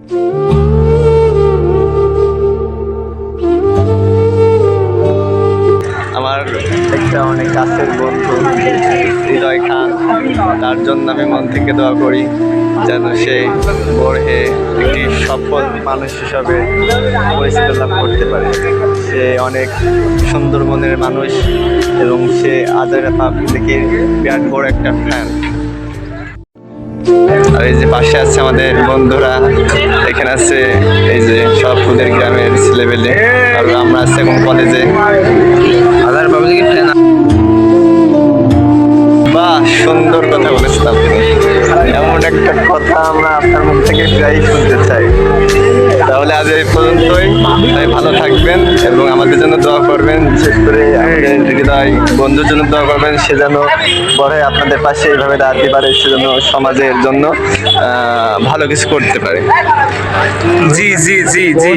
আমার একটা অনেক কাছের বন্ধু হৃদয় খান, তার জন্য আমি মন থেকে দোয়া করি যেন সে পড়ে একটি সফল মানুষ হিসাবে পরিচিতি লাভ করতে পারে। সে অনেক সুন্দর মনের মানুষ এবং সে আজাইরা পাবলিকের বিরাট বড় একটা ফ্যান। আর এই যে পাশে আছে আমাদের বন্ধুরা, এখানে আছে এই যে সব ফুলের গ্রামের ছেলেবেলে, আর আমরা আছি এখন কলেজে। আজাইরা পাবলিকের ফ্যান। বাহ, সুন্দর কথা বলেছেন আপনি। এমন একটা কথা আমরা আপনার মুখ থেকে প্রায়ই শুনতে চাই। তাহলে আজ এই পর্যন্তই। তাই ভালো থাকবেন এবং আমাদের জন্য দোয়া করবেন, বিশেষ করে আমাদের হৃদয় বন্ধুর জন্য দোয়া করবেন। সে যেন পরে আপনাদের পাশে এইভাবে দাঁড়াতে পারে, সে যেন সমাজের জন্য ভালো কিছু করতে পারে। জি জি জি জি।